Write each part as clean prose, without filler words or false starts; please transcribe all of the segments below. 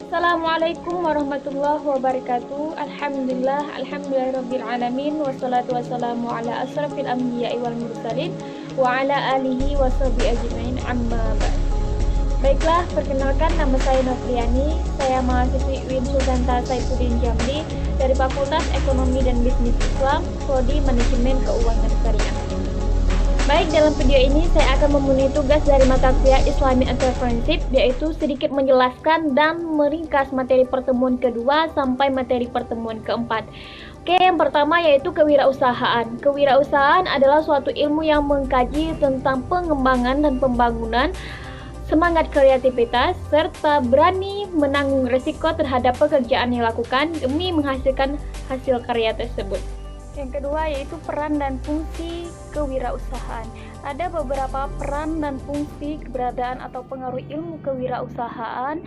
Assalamualaikum warahmatullahi wabarakatuh. Alhamdulillahirabbil alamin wassalatu wassalamu ala asrafil anbiya'i wal mursalin wa ala alihi washabihi ajmain amma ba'd. Baiklah, perkenalkan nama saya Novriani. Saya mahasiswi UIN Sultan Saifuddin Jambi dari Fakultas Ekonomi dan Bisnis Islam, Prodi Manajemen Keuangan Syariah. Baik, dalam video ini saya akan memenuhi tugas dari mata kuliah Islamic Entrepreneurship, yaitu sedikit menjelaskan dan meringkas materi pertemuan kedua sampai materi pertemuan keempat. Oke, yang pertama yaitu kewirausahaan. Kewirausahaan adalah suatu ilmu yang mengkaji tentang pengembangan dan pembangunan, semangat kreativitas, serta berani menanggung risiko terhadap pekerjaan yang dilakukan demi menghasilkan hasil karya tersebut. Yang kedua yaitu peran dan fungsi kewirausahaan. Ada beberapa peran dan fungsi keberadaan atau pengaruh ilmu kewirausahaan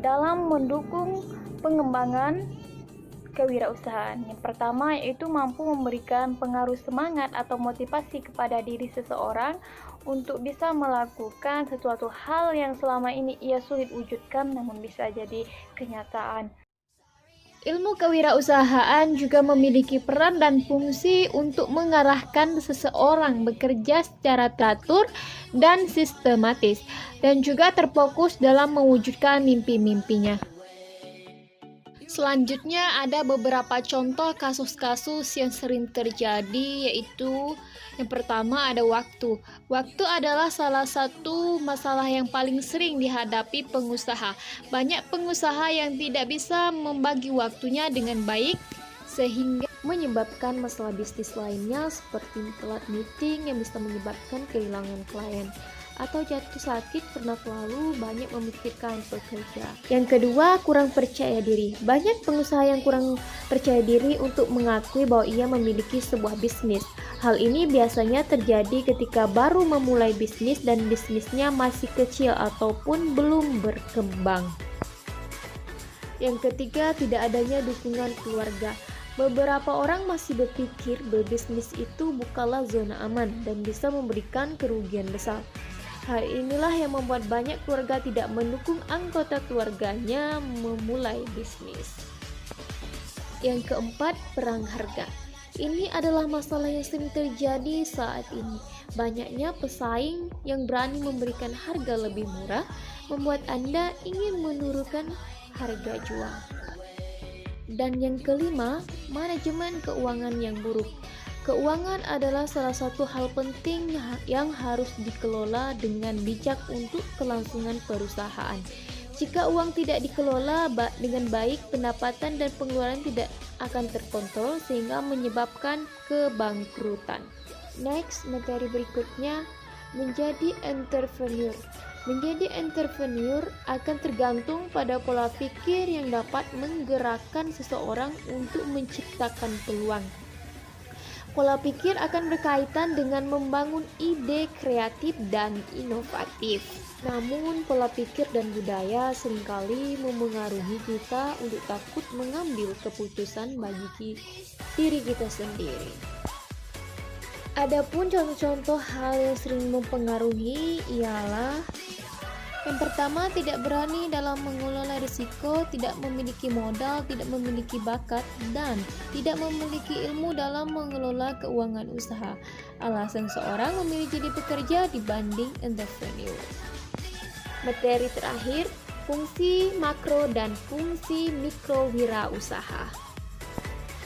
dalam mendukung pengembangan kewirausahaan. Yang pertama yaitu mampu memberikan pengaruh semangat atau motivasi kepada diri seseorang untuk bisa melakukan sesuatu hal yang selama ini ia sulit wujudkan namun bisa jadi kenyataan. Ilmu kewirausahaan juga memiliki peran dan fungsi untuk mengarahkan seseorang bekerja secara teratur dan sistematis, dan juga terfokus dalam mewujudkan mimpi-mimpinya. Selanjutnya ada beberapa contoh kasus-kasus yang sering terjadi, yaitu yang pertama ada waktu. Waktu adalah salah satu masalah yang paling sering dihadapi pengusaha. Banyak pengusaha yang tidak bisa membagi waktunya dengan baik, sehingga menyebabkan masalah bisnis lainnya seperti telat meeting yang bisa menyebabkan kehilangan klien, atau jatuh sakit karena terlalu banyak memikirkan pekerja. Yang kedua, kurang percaya diri. Banyak pengusaha yang kurang percaya diri untuk mengakui bahwa ia memiliki sebuah bisnis. Hal ini biasanya terjadi ketika baru memulai bisnis dan bisnisnya masih kecil ataupun belum berkembang. Yang ketiga, tidak adanya dukungan keluarga. Beberapa orang masih berpikir berbisnis itu bukanlah zona aman dan bisa memberikan kerugian besar. Hal inilah yang membuat banyak keluarga tidak mendukung anggota keluarganya memulai bisnis. Yang keempat, perang harga. Ini adalah masalah yang sering terjadi saat ini. Banyaknya pesaing yang berani memberikan harga lebih murah, membuat Anda ingin menurunkan harga jual. Dan yang kelima, manajemen keuangan yang buruk. Keuangan adalah salah satu hal penting yang harus dikelola dengan bijak untuk kelangsungan perusahaan. Jika uang tidak dikelola dengan baik, pendapatan dan pengeluaran tidak akan terkontrol sehingga menyebabkan kebangkrutan. Next, materi berikutnya, menjadi entrepreneur. Menjadi entrepreneur akan tergantung pada pola pikir yang dapat menggerakkan seseorang untuk menciptakan peluang. Pola pikir akan berkaitan dengan membangun ide kreatif dan inovatif. Namun, pola pikir dan budaya seringkali memengaruhi kita untuk takut mengambil keputusan bagi diri kita sendiri. Adapun contoh-contoh hal yang sering mempengaruhi ialah yang pertama, tidak berani dalam mengelola risiko, tidak memiliki modal, tidak memiliki bakat, dan tidak memiliki ilmu dalam mengelola keuangan usaha. Alasan seorang memilih jadi pekerja dibanding entrepreneur. Materi terakhir, fungsi makro dan fungsi mikro wirausaha.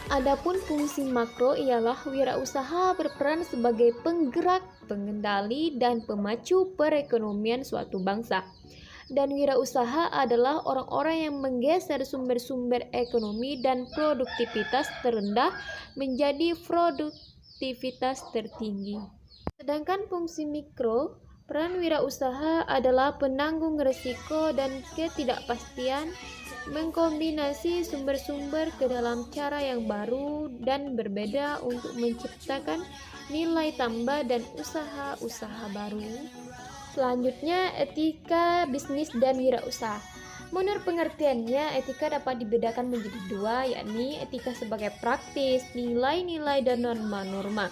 Adapun fungsi makro ialah wirausaha berperan sebagai penggerak, pengendali, dan pemacu perekonomian suatu bangsa. Dan wirausaha adalah orang-orang yang menggeser sumber-sumber ekonomi dan produktivitas terendah menjadi produktivitas tertinggi. Sedangkan fungsi mikro, peran wirausaha adalah penanggung risiko dan ketidakpastian, mengkombinasi sumber-sumber ke dalam cara yang baru dan berbeda untuk menciptakan nilai tambah dan usaha-usaha baru. Selanjutnya, etika bisnis dan wirausaha. Menurut pengertiannya, etika dapat dibedakan menjadi dua, yakni etika sebagai praktis, nilai-nilai, dan norma-norma.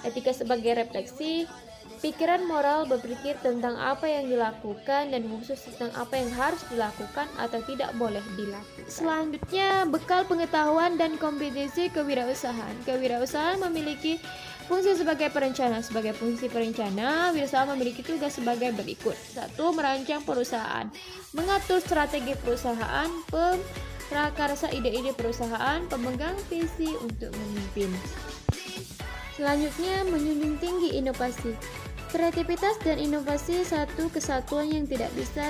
Etika sebagai refleksi, pikiran moral berpikir tentang apa yang dilakukan dan khusus tentang apa yang harus dilakukan atau tidak boleh dilakukan. Selanjutnya, bekal pengetahuan dan kompetensi kewirausahaan. Kewirausahaan memiliki fungsi sebagai perencana. Sebagai fungsi perencana, wirausaha memiliki tugas sebagai berikut. 1. Merancang perusahaan, mengatur strategi perusahaan, pemrakarsa ide-ide perusahaan, pemegang visi untuk memimpin. Selanjutnya, menjunjung tinggi inovasi. Kreativitas dan inovasi satu kesatuan yang tidak bisa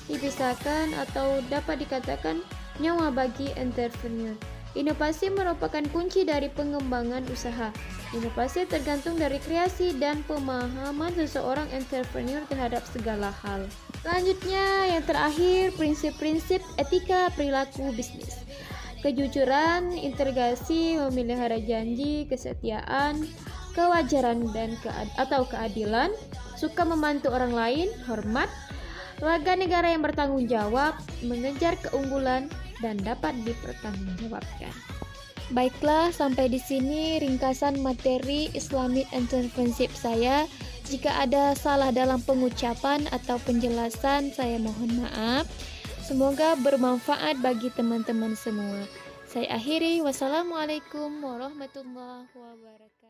dipisahkan atau dapat dikatakan nyawa bagi entrepreneur. Inovasi merupakan kunci dari pengembangan usaha. Inovasi tergantung dari kreasi dan pemahaman seseorang entrepreneur terhadap segala hal. Selanjutnya, yang terakhir, prinsip-prinsip etika perilaku bisnis. Kejujuran, integrasi, memelihara janji, kesetiaan, kewajaran dan keadilan, suka membantu orang lain, hormat, warga negara yang bertanggung jawab, mengejar keunggulan, dan dapat dipertanggungjawabkan. Baiklah, sampai di sini ringkasan materi Islamic Entrepreneurship saya. Jika ada salah dalam pengucapan atau penjelasan, saya mohon maaf. Semoga bermanfaat bagi teman-teman semua. Saya akhiri, wassalamualaikum warahmatullahi wabarakatuh.